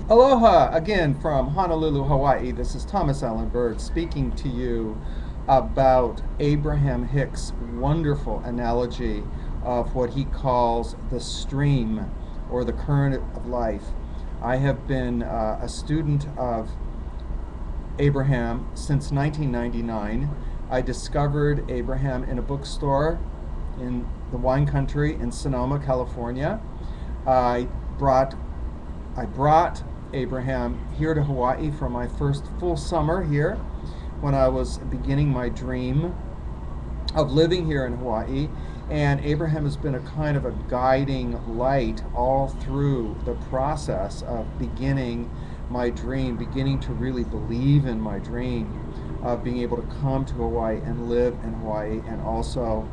Aloha again from Honolulu, Hawaii. This is Thomas Allen Bird speaking to you about Abraham-Hicks' wonderful analogy of what he calls the stream or the current of life. I have been a student of Abraham since 1999. I discovered Abraham in a bookstore in the wine country in Sonoma, California. I brought I brought Abraham here to Hawaii for my first full summer here when I was beginning my dream of living here in Hawaii. And Abraham has been a kind of a guiding light all through the process of beginning my dream, beginning to really believe in my dream of being able to come to Hawaii and live in Hawaii, and also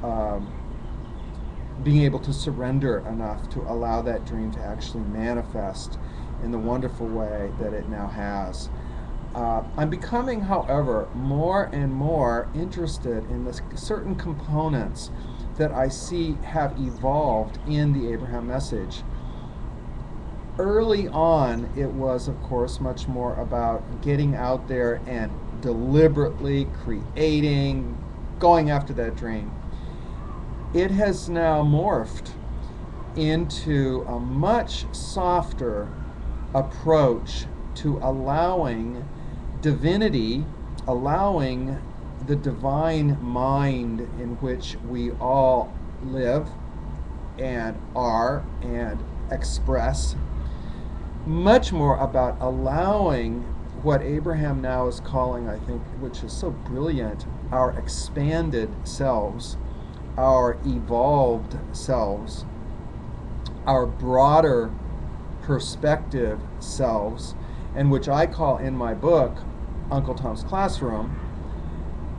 um, being able to surrender enough to allow that dream to actually manifest in the wonderful way that it now has. I'm becoming, however, more and more interested in the certain components that I see have evolved in the Abraham message. Early on, it was, of course, much more about getting out there and deliberately creating, going after that dream. It has now morphed into a much softer approach to allowing divinity, allowing the divine mind in which we all live and are and express, much more about allowing what Abraham now is calling, I think, which is so brilliant, our expanded selves, our evolved selves, our broader perspective selves, and which I call in my book, Uncle Tom's Classroom,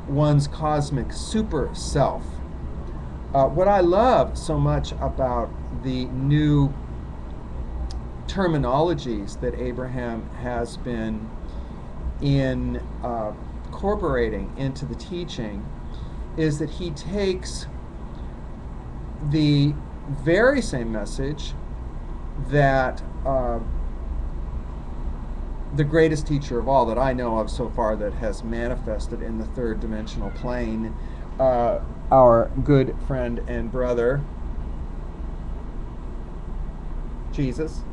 one's cosmic super self. What I love so much about the new terminologies that Abraham has been incorporating into the teaching is that he takes the very same message that the greatest teacher of all that I know of so far that has manifested in the third dimensional plane, our good friend and brother, Jesus.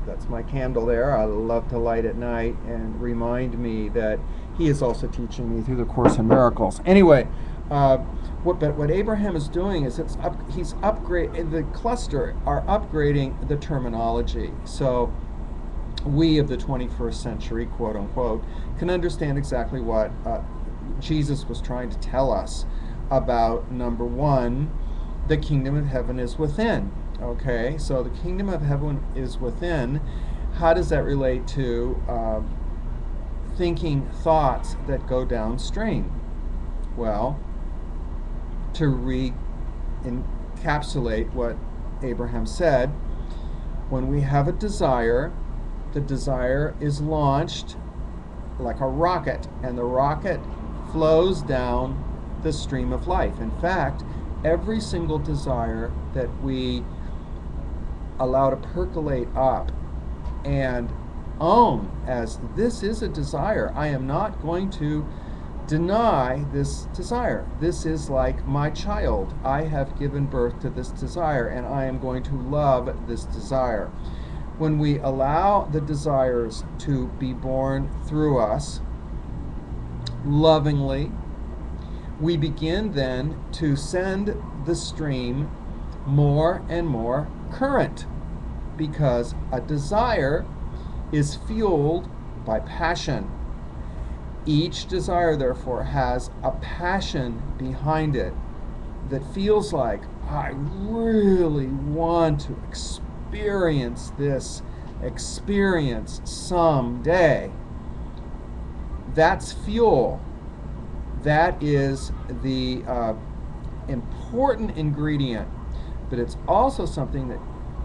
That's my candle there. I love to light at night and remind me that he is also teaching me through the Course in Miracles. Anyway, what Abraham is doing is he's upgrade the cluster are upgrading the terminology, so we of the 21st century, quote unquote, can understand exactly what Jesus was trying to tell us about. Number one, the kingdom of heaven is within. Okay, so the kingdom of heaven is within. How does that relate to thinking thoughts that go downstream? Well, to encapsulate what Abraham said, when we have a desire, the desire is launched like a rocket, and the rocket flows down the stream of life. In fact, every single desire that we allow to percolate up and own as this is a desire, I am not going to deny this desire. This is like my child. I have given birth to this desire, and I am going to love this desire. When we allow the desires to be born through us lovingly, we begin then to send the stream more and more current, because a desire is fueled by passion. Each desire, therefore, has a passion behind it that feels like, I really want to experience this experience someday. That's fuel. That is the important ingredient, but it's also something that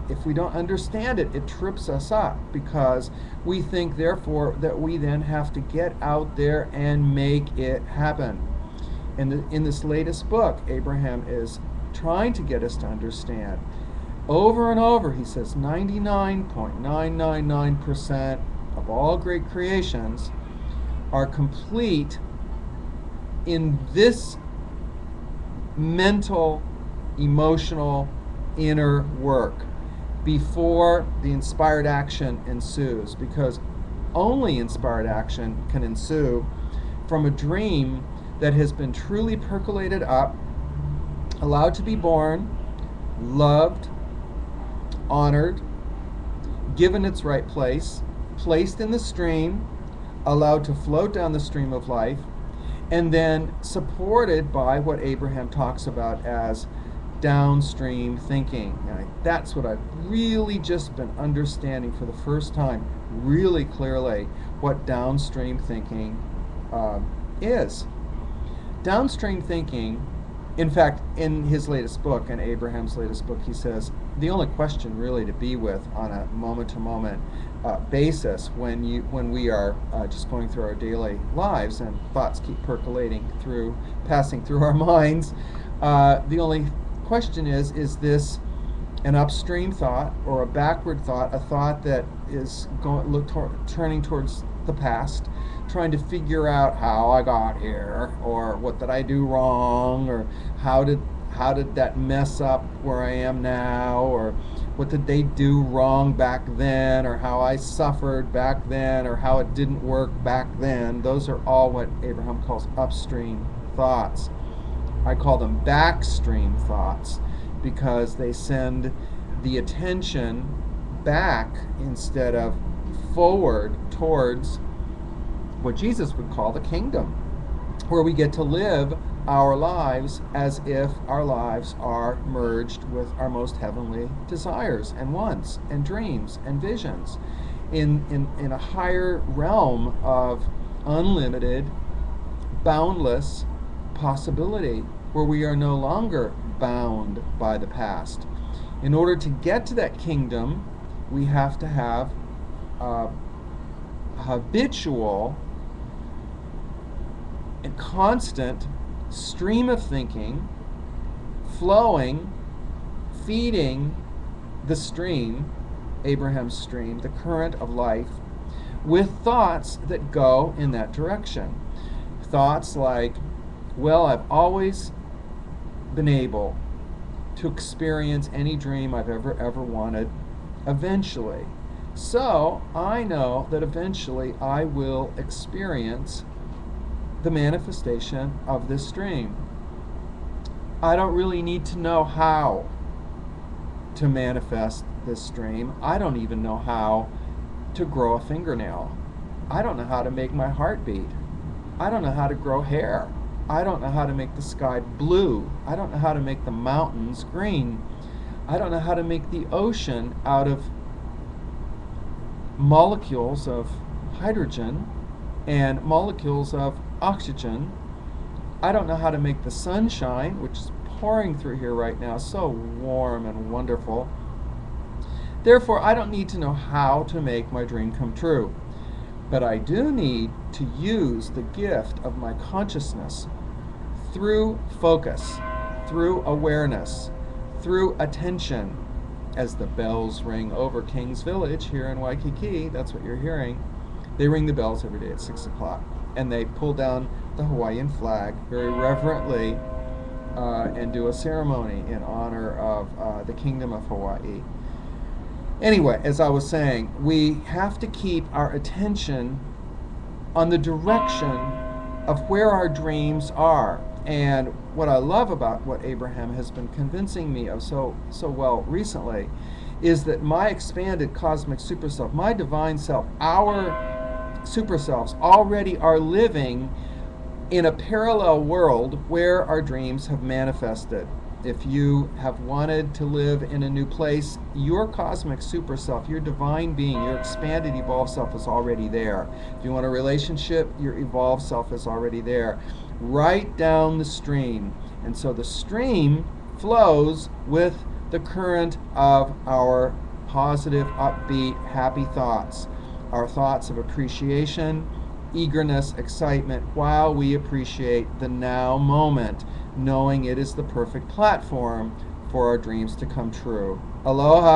if we don't understand it, it trips us up, because we think, therefore, that we then have to get out there and make it happen. In this latest book, Abraham is trying to get us to understand Over and over, he says 99.999% of all great creations are complete in this mental, emotional, inner work before the inspired action ensues, because only inspired action can ensue from a dream that has been truly percolated up, allowed to be born, loved, honored, given its right place, placed in the stream, allowed to float down the stream of life, and then supported by what Abraham talks about as downstream thinking. And that's what I've really just been understanding for the first time, really clearly, what downstream thinking is. Downstream thinking, in fact, in his latest book, in Abraham's latest book, he says the only question really to be with on a moment-to-moment basis when we are just going through our daily lives and thoughts keep percolating through, passing through our minds, the only question is this an upstream thought or a backward thought, a thought that is turning towards the past, trying to figure out how I got here, or what did I do wrong, or how did that mess up where I am now, or what did they do wrong back then, or how I suffered back then, or how it didn't work back then. Those are all what Abraham calls upstream thoughts. I call them backstream thoughts because they send the attention back instead of forward towards what Jesus would call the kingdom, where we get to live our lives as if our lives are merged with our most heavenly desires and wants and dreams and visions in a higher realm of unlimited, boundless possibility, where we are no longer bound by the past. In order to get to that kingdom, we have to have a habitual and constant stream of thinking flowing, feeding the stream, Abraham's stream, the current of life, with thoughts that go in that direction. Thoughts like, well, I've always been able to experience any dream I've ever wanted eventually. So I know that eventually I will experience the manifestation of this dream. I don't really need to know how to manifest this dream. I don't even know how to grow a fingernail. I don't know how to make my heart beat. I don't know how to grow hair. I don't know how to make the sky blue. I don't know how to make the mountains green. I don't know how to make the ocean out of molecules of hydrogen and molecules of oxygen. I don't know how to make the sunshine, which is pouring through here right now, so warm and wonderful. Therefore, I don't need to know how to make my dream come true. But I do need to use the gift of my consciousness through focus, through awareness, through attention. As the bells ring over King's Village here in Waikiki, that's what you're hearing. They ring the bells every day at 6 o'clock. And they pull down the Hawaiian flag very reverently and do a ceremony in honor of the Kingdom of Hawaii. Anyway, as I was saying, we have to keep our attention on the direction of where our dreams are. And what I love about what Abraham has been convincing me of so well recently is that my expanded cosmic superself, my divine self, our super selves already are living in a parallel world where our dreams have manifested. If you have wanted to live in a new place, your cosmic super self, your divine being, your expanded evolved self is already there. If you want a relationship, your evolved self is already there. Right down the stream. And so the stream flows with the current of our positive, upbeat, happy thoughts. Our thoughts of appreciation, eagerness, excitement, while we appreciate the now moment, knowing it is the perfect platform for our dreams to come true. Aloha.